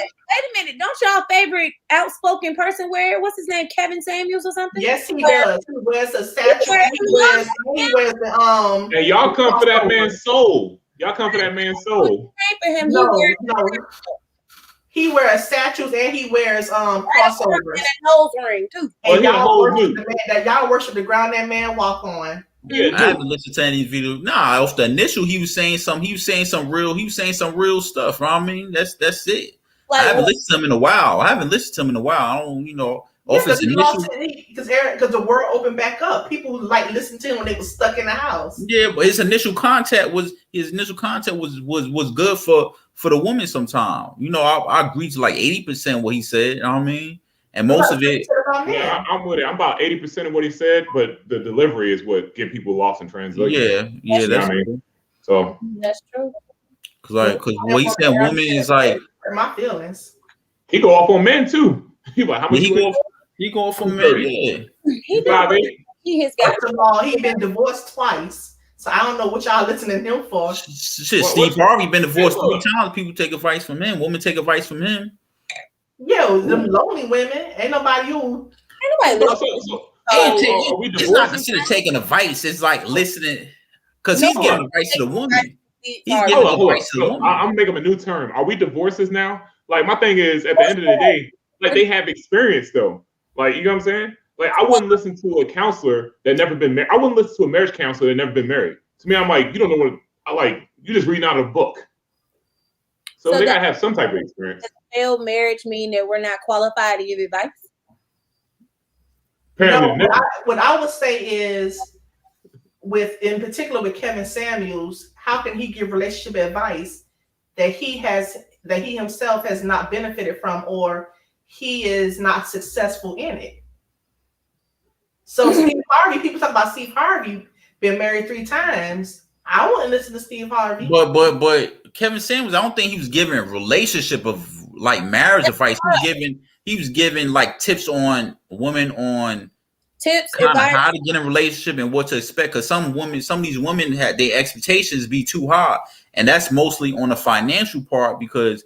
F: minute, don't y'all favorite outspoken person wear? What's his name? Kevin Samuels or something?
A: Yes, he does. He wears a satchel. He wears the
C: Hey, y'all come for that man's soul. Y'all come for that man's soul.
F: For him,
A: no. He wears satchels and he wears crossovers.
F: And a nose ring too.
A: And y'all worship the ground that man walk on.
B: Yeah, I haven't listened to any video. Off the initial, he was saying some real stuff. You know what I mean? That's it. Like, I haven't listened to him in a while. I don't,
A: because the world opened back up. People listened to him when they were stuck in the house.
B: Yeah, but his initial content was good for the woman. Sometimes, I agree to like 80% what he said. You know what I mean? And most of it,
C: yeah, I'm with it. I'm about 80% of what he said, but the delivery is what get people lost in translation.
B: Yeah, that's true.
C: So
F: that's true.
B: Because what he said, woman is like
A: my feelings.
C: He go off on men too. He like, how many?
B: He going for men.
C: $230.
F: He
C: 5'8".
F: He has got.
A: First of all, he been divorced twice, so I don't know what y'all listening to him for.
B: Shit, Steve Harvey been divorced 3 times. People take advice from him. Women take advice from him.
A: Yo, them lonely women. Ain't nobody who.
B: It's not considered taking advice. It's like listening, because he's giving advice to the woman. He's giving advice to the woman.
C: I'm making a new term. Are we divorces now? Like, my thing is, at the end of the day, like, they have experience though. Like, you know what I'm saying? Like, I wouldn't listen to a counselor that never been married. I wouldn't listen to a marriage counselor that never been married. To me, I'm like, you don't know what I like. You just reading out of a book. So they gotta have some type of experience.
F: Does failed marriage mean that we're not qualified to give advice?
C: Apparently,
A: what I would say is, in particular with Kevin Samuels, how can he give relationship advice that he himself has not benefited from, or he is not successful in it? So Steve Harvey, people talk about Steve Harvey been married 3 times. I wouldn't listen to Steve Harvey.
B: But Kevin Samuels, I don't think he was giving relationship of like marriage advice. He was giving like tips on women, on
F: tips
B: kind of how to get in a relationship and what to expect. Because some of these women had their expectations be too high, and that's mostly on the financial part, because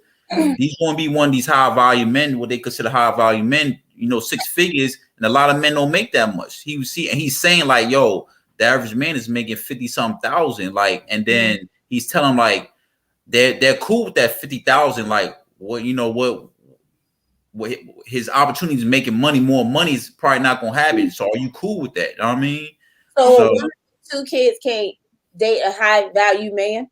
B: he's going to be one of these high value men, what they consider high value men, 6 figures, and a lot of men don't make that much. He's saying like, yo, the average man is making 50-something thousand, like, and then he's telling them like they're cool with that 50,000, like what his opportunities of making more money is probably not gonna happen. So are you cool with that? You know what I mean?
F: So 2 kids can't date a high value man.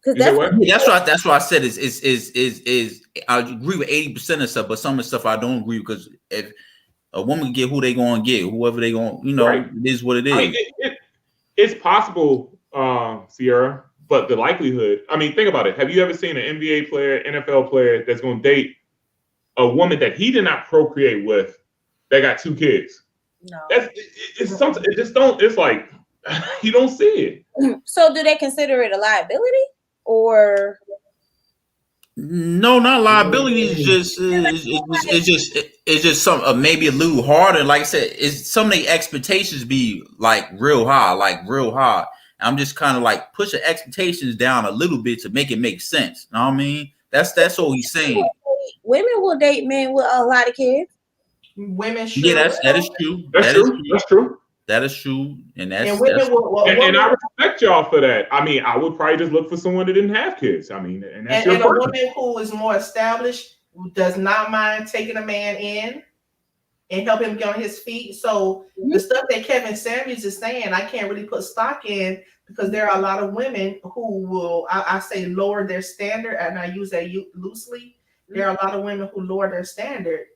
B: That's what I said. Is I agree with 80% of stuff, but some of the stuff I don't agree with, because if a woman get who they gonna get, whoever they gonna,
C: right.
B: It is what it is.
C: I mean, it's possible, Sierra, but the likelihood. I mean, think about it. Have you ever seen an NBA player, NFL player that's gonna date a woman that he did not procreate with, that got 2 kids?
F: No.
C: It's something. It just don't. It's like you don't see it.
F: So do they consider it a liability, or?
B: No, not liability. It's just some maybe a little harder. Like I said, some of the expectations be like real high. I'm just kind of like pushing expectations down a little bit to make it make sense. You know what I mean? That's all he's saying.
F: Women will date men with a lot of kids.
A: Women should.
B: Yeah, that is true.
C: That's true.
B: That is true, and
C: and I respect y'all for that. I mean, I would probably just look for someone that didn't have kids. I mean, and that's
A: a woman who is more established, who does not mind taking a man in and help him get on his feet. So the stuff that Kevin Samuels is saying, I can't really put stock in, because there are a lot of women who will, I say, lower their standard, and I use that loosely. There are a lot of women who lower their standard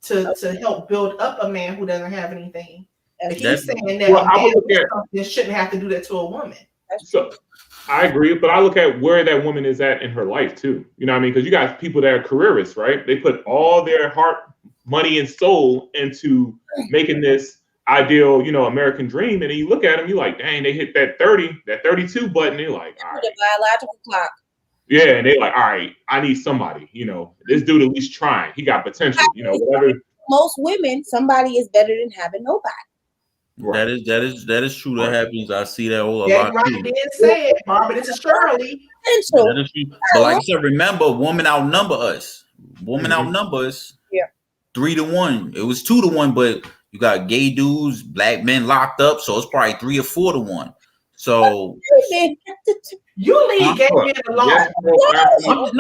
A: to help build up a man who doesn't have anything. He's saying that a man shouldn't have to do that to a woman.
C: So I agree, but I look at where that woman is at in her life too. You know what I mean? Because you got people that are careerists, right? They put all their heart, money, and soul into making this ideal, American dream. And then you look at them, you're like, dang, they hit that 32 button. They're like, all right.
F: The biological clock.
C: Yeah, and they're like, all right, I need somebody. This dude at least trying. He got potential. Whatever.
F: Most women, somebody is better than having nobody.
B: Right. That is true. That happens. I see that all a lot.
A: Right, you didn't say it, Barbara. This is Shirley.
B: That is true. But like I said, remember, women outnumber us. Outnumber us.
F: Yeah.
B: 3-1. It was 2-1, but you got gay dudes, black men locked up, so it's probably 3 or 4-1. So
A: you leave gay men alone.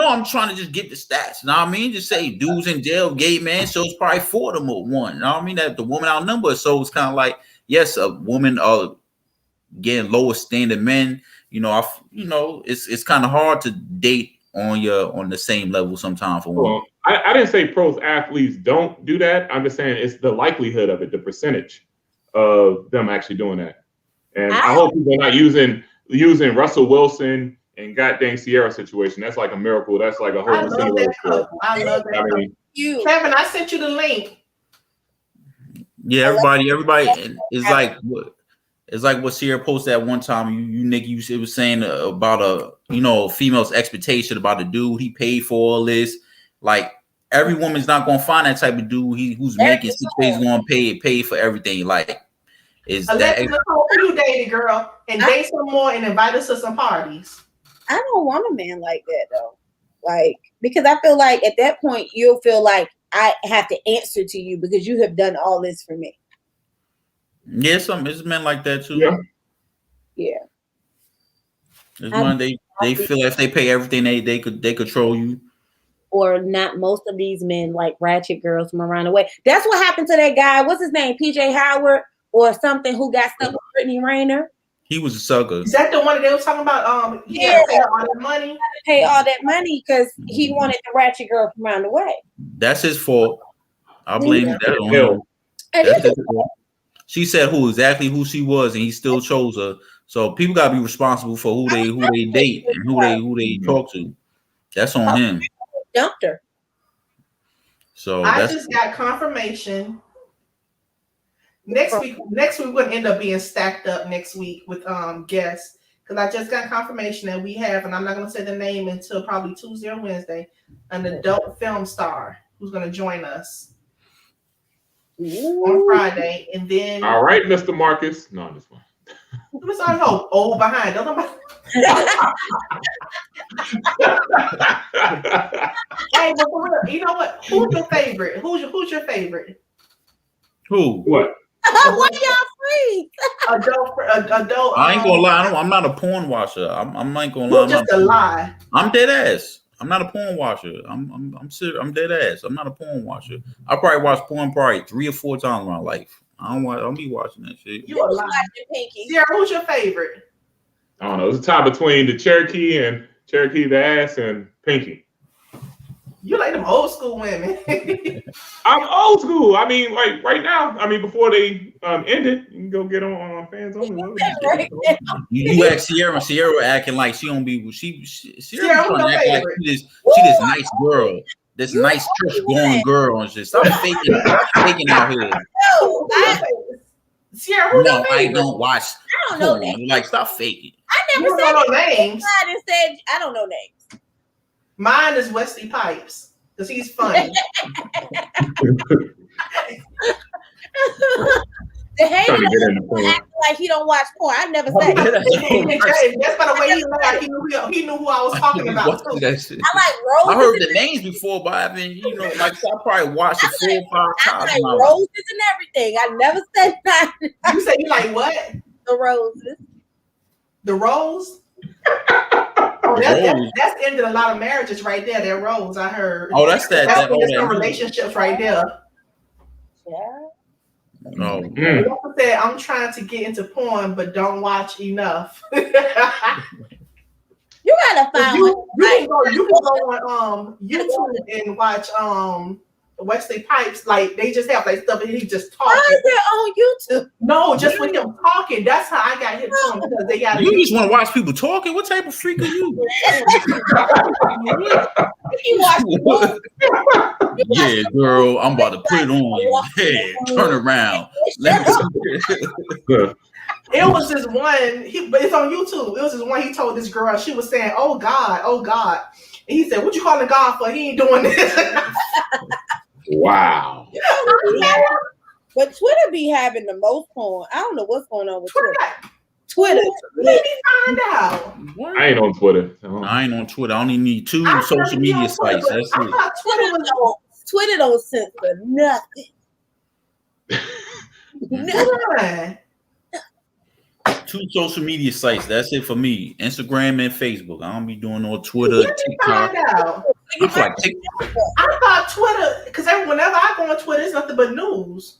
B: I'm trying to just get the stats. You know what I mean? Just say dudes in jail, gay man, so it's probably 4-1. You know what I mean? That the woman outnumber us. So it's kind of like, yes, a woman getting lower standard men. It's kind of hard to date on the same level sometimes for women.
C: Well, I didn't say pros athletes don't do that. I'm just saying it's the likelihood of it, the percentage of them actually doing that. And I hope people are not using Russell Wilson and goddamn Sierra situation. That's like a miracle. That's like a whole.
A: I love that. Kevin, I sent you the link.
B: Yeah, everybody is like what. It's like what Sierra posted at one time. Niki, it was saying about a female's expectation about the dude. He paid for all this. Like every woman's not gonna find that type of dude who's making 6 figures, gonna pay for everything. Like, is that
A: you dated, girl, and date some more and invite us to some parties?
F: I don't want a man like that though. Like, because I feel like at that point you'll feel like I have to answer to you because you have done all this for me.
B: Yeah, it's men like that too.
F: Yeah.
B: It's men, they feel like if they pay everything, they control you.
F: Or not. Most of these men like ratchet girls from around the way. That's what happened to that guy. What's his name? PJ Howard or something, who got stuck with Brittany Rayner.
B: He was a sucker.
A: Is that the one that they were talking about? He had to pay all that money.
F: Pay all that money because he wanted the ratchet girl from around the way.
B: That's his fault. I blame that on him. That's his fault. She said who she was, and he still chose her. So people gotta be responsible for who they date and who they talk to. That's on him.
F: Dumped her.
B: So
A: I just got confirmation. Next week we're gonna end up being stacked up next week with guests, because I just got confirmation that we have, and I'm not gonna say the name until probably Tuesday or Wednesday, an adult film star who's gonna join us on Friday, and then
C: all right, Mr. Marcus. No, this one.
A: What's on hope? Oh, behind. Don't nobody. Hey, but for real, you know what? Who's your favorite? Who's your favorite?
B: Who?
C: What?
F: What y'all free?
A: Adult.
B: I ain't gonna lie. I'm not a porn watcher. I'm not gonna lie.
A: Just a lie.
B: I'm dead ass. I'm not a porn watcher. I'm serious. I'm dead ass. I'm not a porn watcher. I probably watch porn 3 or 4 times in my life. I don't be watching that shit.
A: You a lie. Sierra, who's your favorite?
C: I don't know. It's a tie between the Cherokee the ass and Pinky.
A: You like them old school women.
C: I'm old school. I mean, like right now. I mean, before they ended, you can go get on fans only.
F: Right
B: you ask Sierra. Sierra acting like she don't be. Sierra act like she this nice girl. This nice church going girl and shit. Stop faking out here.
A: Sierra, who's your favorite?
B: I don't watch.
F: I don't know names.
B: Like, stop faking.
F: I never said
A: no names.
F: I said I don't know names.
A: Mine is Wesley Pipes because he's funny.
F: The hater acting like he don't watch porn. I never said that.
A: That's by the way he laughed. He knew who I was talking about.
B: That shit.
F: I like Roses.
B: I heard the names before, but I mean, like I probably watched it 4 or 5 times.
F: I like Roses and everything. I never said that.
A: You say you like what?
F: The Roses.
A: The Rose? Oh, that's ended a lot of marriages right there. That Rose, I heard.
B: Oh, that's that
A: relationships right there.
F: Yeah.
B: No.
A: Like I said, I'm trying to get into porn, but don't watch enough.
F: You gotta find
A: you can go on YouTube and watch Wesley Pipes. Like they just have like stuff and he just talking.
F: Why is it on YouTube?
A: No, just with him talking. That's how I got hit on because they got.
B: You just want to watch people talking? What type of freak are you? Yeah, girl, I'm about to put it on you. Hey, turn around.
A: It was this one, but it's on YouTube. It was this one he told this girl, she was saying, oh God. And he said, what you calling God for? He ain't doing this.
C: Wow.
F: But Twitter be having the most porn. I don't know what's going on with Twitter.
A: Let me find out.
C: I ain't on Twitter.
B: I ain't on Twitter. I only need 2 social media sites. That's it.
F: Twitter don't censor nothing.
A: Nothing.
B: 2 social media sites. That's it for me. Instagram and Facebook. I don't be doing no Twitter, TikTok.
A: I thought Twitter, because whenever I go on Twitter, it's nothing but news.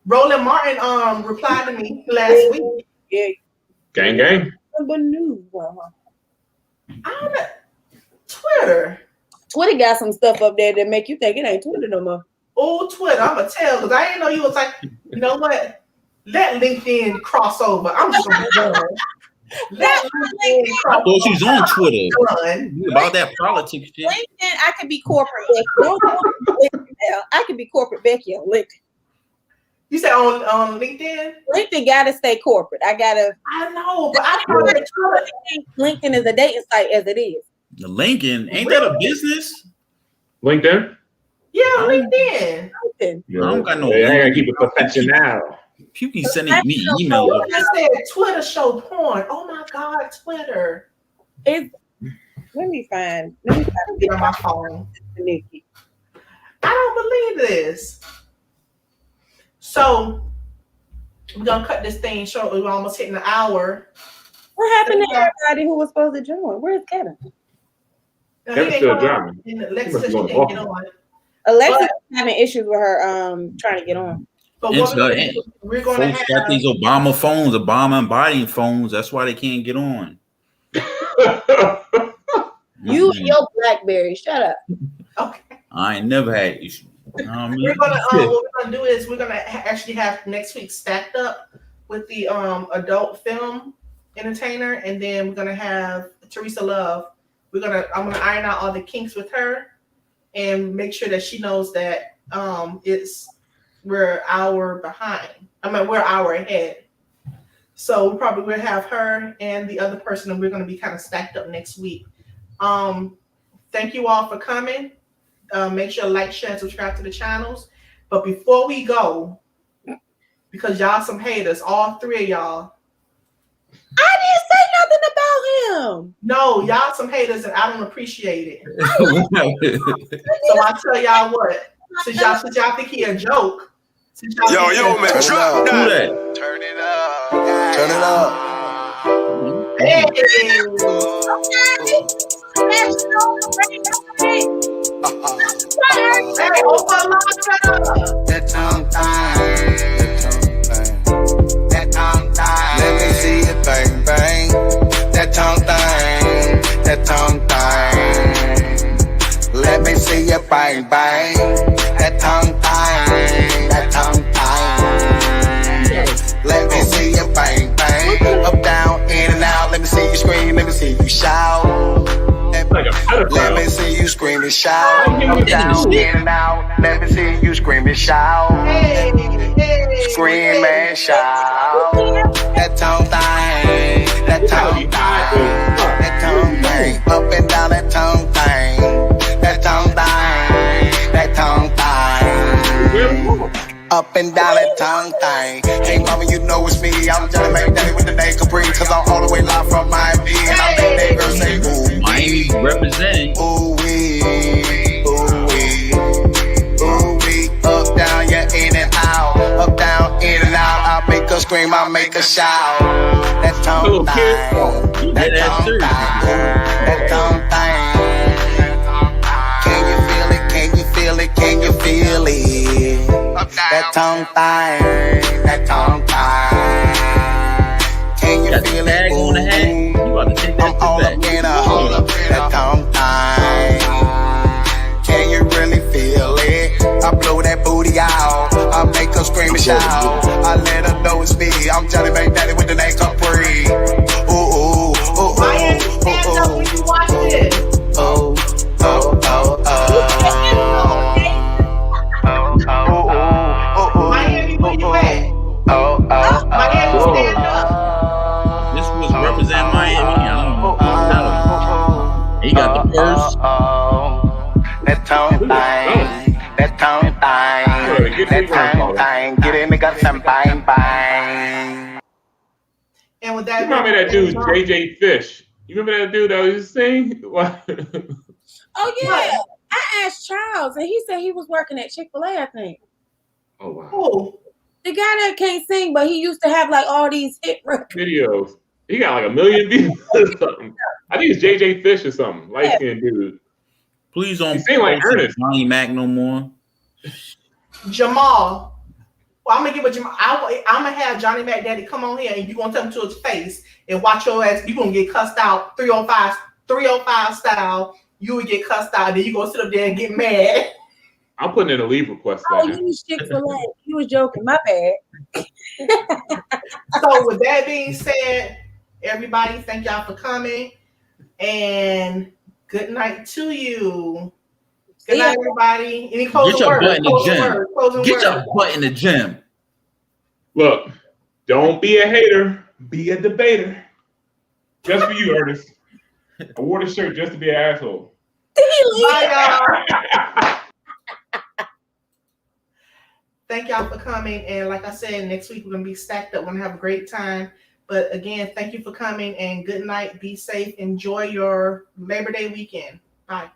A: Roland Martin replied to me last week.
F: Yeah.
C: Gang.
F: But news.
A: I don't know.
F: Twitter got some stuff up there that make you think it ain't Twitter no more.
A: Oh, Twitter, I'm gonna tell because I didn't know you was like, you know what? Let LinkedIn cross over. I'm just gonna go.
B: I thought she was on Twitter. About that politics shit.
F: LinkedIn, I could be corporate Becky. I could be corporate Becky on LinkedIn.
A: You said on LinkedIn?
F: LinkedIn gotta stay corporate. I
A: know, but I heard
F: LinkedIn is a dating site as it is.
B: The LinkedIn, ain't that a business?
C: LinkedIn?
A: Yeah, on LinkedIn.
B: I don't got no.
C: I gotta keep it professional.
B: You keep sending me emails.
A: I said Twitter show porn. Oh my God, Twitter.
F: Let me find.
A: Get on my phone.
F: Niki.
A: I don't believe this. So we're gonna cut this thing short. We're almost hitting an hour.
F: What happened to everybody who was supposed to join? Where's Kevin?
C: Kevin's still driving.
A: Alexis didn't get on.
F: Alexis having issues with her trying to get on.
A: But what we're going to have
B: got these Obama phones, Obama embodying phones. That's why they can't get on.
F: You and your BlackBerry. Shut up.
A: Okay.
B: I ain't never had issues.
A: We're gonna what we're gonna do is we're gonna actually have next week stacked up with the adult film entertainer, and then we're gonna have Teresa Love. I'm gonna iron out all the kinks with her and make sure that she knows that we're an hour behind. We're an hour ahead. So we probably will have her and the other person, and we're gonna be kind of stacked up next week. Thank you all for coming. Make sure to like, share, and subscribe to the channels. But before we go, because y'all some haters, all three of y'all.
F: I didn't say nothing about him.
A: No, y'all some haters, and I don't appreciate it. So I tell y'all what, since y'all think he a joke.
E: Yo, man, drop that.
B: Turn it
E: up. Turn it up.
A: Hey.
E: That tongue thing. That tongue thing. Let me see it bang bang. That tongue thing. That tongue thing. Let me see it bang bang. That tongue thing. That tongue thing. Let me see you bang bang. Up down in and out. Let me see you scream. Let me see you shout. Let me see you scream and shout. Up down in and out. Let me see you scream and shout. Scream and shout. That tongue thing. That tongue thing. That tongue thing. Up and down that tongue thing. That tongue thing. That tongue thing. Up and down that tongue thing. Hey mama, you know it's me. I'm Johnny Mac Daddy with the name Capri. Cause I'm all the way live from Miami. And I make that girl say ooh.
B: Miami representing.
E: Ooh wee. Ooh wee. Ooh wee. Up, down, yeah, in and out. Up, down, in and out. I make her scream, I make her shout. That tongue thing. That tongue thing. That tongue thing. Can you feel it? Can you feel it? Can you feel it? That tongue thing, that tongue thing. Can you feel it?
B: On the head. You about to take that
E: I'm all up in a hole up. That tongue thing. Can you really feel it? I blow that booty out. I make her scream and shout. I let her know it's me. I'm Johnny Mac Daddy with the name Capri. Ooh, ooh, ooh, ooh.
A: Ryan, stand up when you watch this.
E: Oh, oh, oh, oh.
A: Miami, where you at? Miami, stand up.
B: This was represent Miami. I don't know. He got the purse.
E: That tongue thing. That tongue thing. That tongue thing. Get in the guts and bang bang.
A: And with that,
C: You remember that dude, JJ Fish? You remember that dude that was just saying?
F: Oh yeah. I asked Charles, and he said he was working at Chick-fil-A, I think.
C: Oh wow.
A: oh,
F: The guy that can't sing, but he used to have like all these hit records.
C: Videos. He got like 1 million views or something. I think it's JJ Fish or something. Light skinned dude.
B: Please don't
C: seem like Ernest.
B: Johnny Mac no more.
A: Jamal. Well, I'm gonna give it Jamal. I'm gonna have Johnny Mac Daddy come on here, and you gonna tell him to his face and watch your ass. You gonna get cussed out 305 style. You would get cussed out, and then you gonna sit up there and get mad.
C: I'm putting in a leave request.
F: Oh, you was Chick-fil-A. You was joking. My bad.
A: So with that being said, everybody, thank y'all for coming, and good night to you. Good night, everybody. Any closing words?
B: Get your butt in the gym.
C: Look, don't be a hater. Be a debater. Just for you, Ernest. I wore the shirt just to be an asshole.
A: Bye, y'all. thank y'all for coming. And like I said, next week we're going to be stacked up. We're going to have a great time. But again, thank you for coming and good night. Be safe. Enjoy your Labor Day weekend. Bye.